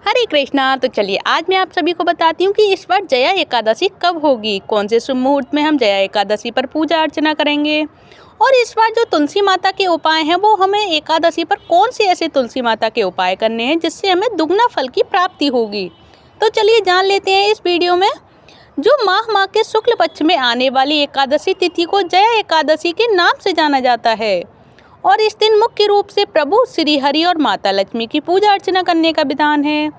हरे कृष्णा। तो चलिए आज मैं आप सभी को बताती हूँ कि इस बार जया एकादशी कब होगी, कौन से शुभ मुहूर्त में हम जया एकादशी पर पूजा अर्चना करेंगे और इस बार जो तुलसी माता के उपाय हैं वो हमें एकादशी पर कौन से ऐसे तुलसी माता के उपाय करने हैं जिससे हमें दुगना फल की प्राप्ति होगी। तो चलिए जान लेते हैं इस वीडियो में। जो माह के शुक्ल पक्ष में आने वाली एकादशी तिथि को जया एकादशी के नाम से जाना जाता है और इस दिन मुख्य रूप से प्रभु श्री हरि और माता लक्ष्मी की पूजा अर्चना करने का विधान है।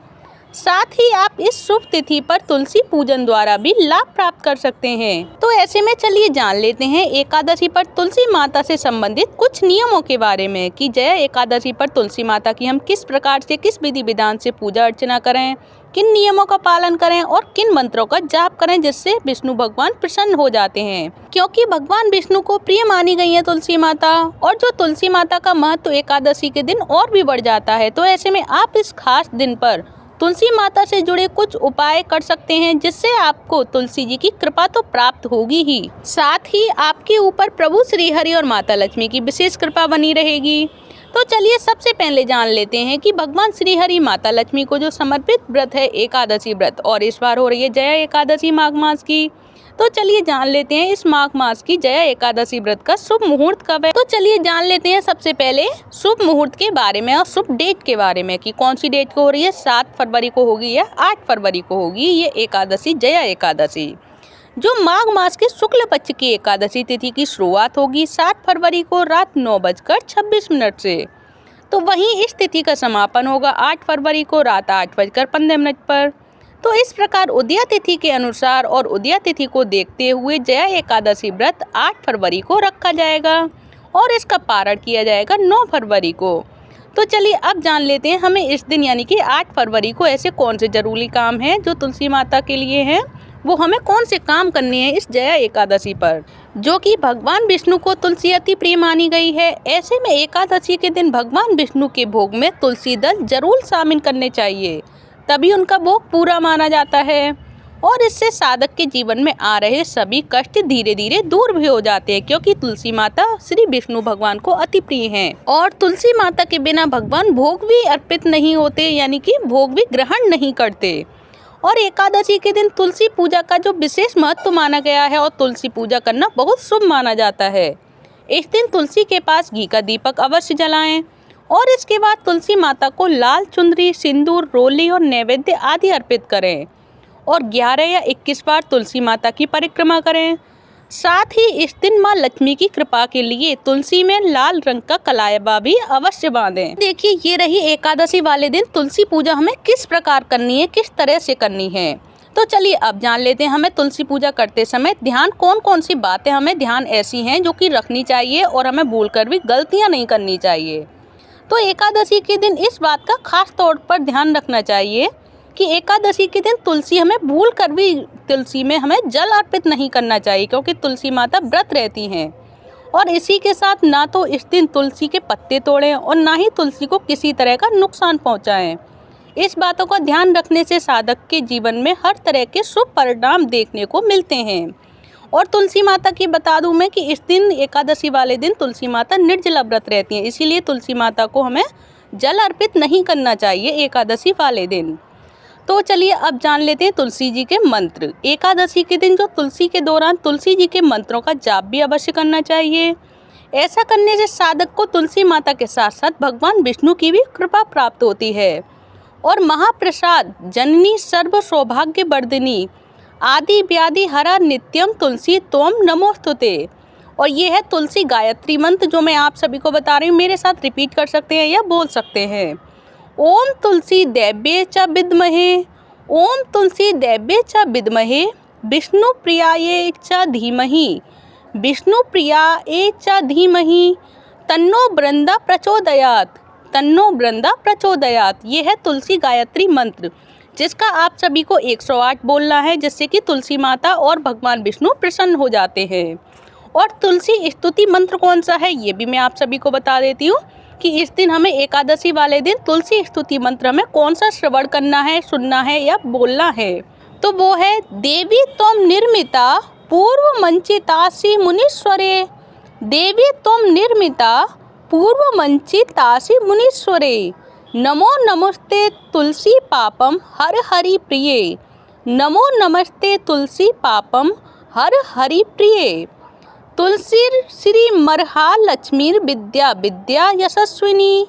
साथ ही आप इस शुभ तिथि पर तुलसी पूजन द्वारा भी लाभ प्राप्त कर सकते हैं। तो ऐसे में चलिए जान लेते हैं एकादशी पर तुलसी माता से संबंधित कुछ नियमों के बारे में कि जया एकादशी पर तुलसी माता की हम किस प्रकार से किस विधि विधान से पूजा अर्चना करें, किन नियमों का पालन करें और किन मंत्रों का जाप करें जिससे विष्णु भगवान प्रसन्न हो जाते हैं, क्योंकि भगवान विष्णु को प्रिय मानी गई है तुलसी माता। और जो तुलसी माता का महत्व एकादशी के दिन और भी बढ़ जाता है। तो ऐसे में आप इस खास दिन पर तुलसी माता से जुड़े कुछ उपाय कर सकते हैं जिससे आपको तुलसी जी की कृपा तो प्राप्त होगी ही, साथ ही आपके ऊपर प्रभु श्री हरि और माता लक्ष्मी की विशेष कृपा बनी रहेगी। तो चलिए सबसे पहले जान लेते हैं कि भगवान श्री हरि माता लक्ष्मी को जो समर्पित व्रत है एकादशी व्रत, और इस बार हो रही है जया एकादशी माघ मास की। तो चलिए जान लेते हैं इस माघ मास की जया एकादशी व्रत का शुभ मुहूर्त कब है। तो चलिए जान लेते हैं सबसे पहले शुभ मुहूर्त के बारे में और शुभ डेट के बारे में कि कौन सी डेट को हो रही है, 7 फरवरी को होगी या 8 फरवरी को होगी ये एकादशी जया एकादशी, जो माघ मास के शुक्ल पक्ष की एकादशी तिथि की शुरुआत होगी 7 फरवरी को रात 9:26 से। तो वहीं इस तिथि का समापन होगा 8 फरवरी को रात 8:15 पर। तो इस प्रकार उदया तिथि के अनुसार और उदया तिथि को देखते हुए जया एकादशी व्रत 8 फरवरी को रखा जाएगा और इसका पारण किया जाएगा 9 फरवरी को। तो चलिए अब जान लेते हैं हमें इस दिन यानी कि 8 फरवरी को ऐसे कौन से जरूरी काम हैं जो तुलसी माता के लिए हैं, वो हमें कौन से काम करने हैं इस जया एकादशी पर, जो कि भगवान विष्णु को तुलसी अति प्रिय मानी गई है। ऐसे में एकादशी के दिन भगवान विष्णु के भोग में तुलसी दल जरूर शामिल करने चाहिए, तभी उनका भोग पूरा माना जाता है और इससे साधक के जीवन में आ रहे सभी कष्ट धीरे धीरे दूर भी हो जाते हैं, क्योंकि तुलसी माता श्री विष्णु भगवान को अति प्रिय हैं और तुलसी माता के बिना भगवान भोग भी अर्पित नहीं होते, यानी कि भोग भी ग्रहण नहीं करते। और एकादशी के दिन तुलसी पूजा का जो विशेष महत्व माना गया है और तुलसी पूजा करना बहुत शुभ माना जाता है। इस दिन तुलसी के पास घी का दीपक अवश्य जलाएं और इसके बाद तुलसी माता को लाल चुंदरी, सिंदूर, रोली और नैवेद्य आदि अर्पित करें और 11 या 21 बार तुलसी माता की परिक्रमा करें। साथ ही इस दिन माँ लक्ष्मी की कृपा के लिए तुलसी में लाल रंग का कलायबा भी अवश्य बांधें। देखिए ये रही एकादशी वाले दिन तुलसी पूजा हमें किस प्रकार करनी है, किस तरह से करनी है। तो चलिए अब जान लेते हैं हमें तुलसी पूजा करते समय ध्यान कौन कौन सी बातें हमें ध्यान ऐसी हैं जो कि रखनी चाहिए और हमें भूलकर भी गलतियाँ नहीं करनी चाहिए। तो एकादशी के दिन इस बात का खास तौर पर ध्यान रखना चाहिए कि एकादशी के दिन तुलसी हमें भूल कर भी तुलसी में हमें जल अर्पित नहीं करना चाहिए, क्योंकि तुलसी माता व्रत रहती हैं। और इसी के साथ ना तो इस दिन तुलसी के पत्ते तोड़ें और ना ही तुलसी को किसी तरह का नुकसान पहुंचाएं। इस बातों का ध्यान रखने से साधक के जीवन में हर तरह के शुभ परिणाम देखने को मिलते हैं। और तुलसी माता की बता दूं मैं कि इस दिन एकादशी वाले दिन तुलसी माता निर्जला व्रत रहती हैं, इसीलिए तुलसी माता को हमें जल अर्पित नहीं करना चाहिए एकादशी वाले दिन। तो चलिए अब जान लेते हैं तुलसी जी के मंत्र। एकादशी के दिन जो तुलसी के दौरान तुलसी जी के मंत्रों का जाप भी अवश्य करना चाहिए। ऐसा करने से साधक को तुलसी माता के साथ साथ भगवान विष्णु की भी कृपा प्राप्त होती है। और महाप्रसाद जननी सर्व सौभाग्य वर्धिनी आदि व्याधि हरा नित्यम तुलसी तोम नमोस्तुते। और ये है तुलसी गायत्री मंत्र जो मैं आप सभी को बता रही हूँ, मेरे साथ रिपीट कर सकते हैं या बोल सकते हैं। ओम तुलसी दैव्ये च विद्महे, ओम तुलसी दैव्ये च विद्महे, विष्णु प्रियाये च धीमहि, विष्णु प्रियाये च धीमहि, तन्नो बृंदा प्रचोदयात्, तन्नो बृंदा प्रचोदयात्। ये है तुलसी गायत्री मंत्र जिसका आप सभी को 108 बोलना है, जिससे कि तुलसी माता और भगवान विष्णु प्रसन्न हो जाते हैं। और तुलसी स्तुति मंत्र कौन सा है ये भी मैं आप सभी को बता देती हूँ कि इस दिन हमें एकादशी वाले दिन तुलसी स्तुति मंत्र हमें कौन सा श्रवण करना है, सुनना है या बोलना है। तो वो है देवी त्वं निर्मिता पूर्व मंचितासि मुनीश्वरे, देवी त्वं निर्मिता पूर्व मंचितासि मुनीश्वरे, नमो नमस्ते तुलसी पापम हर हरि प्रिये। नमो नमस्ते तुलसी पापम हर हरि प्रिये। तुलसी श्री मरहा लक्ष्मीर विद्या विद्या यशस्विनी।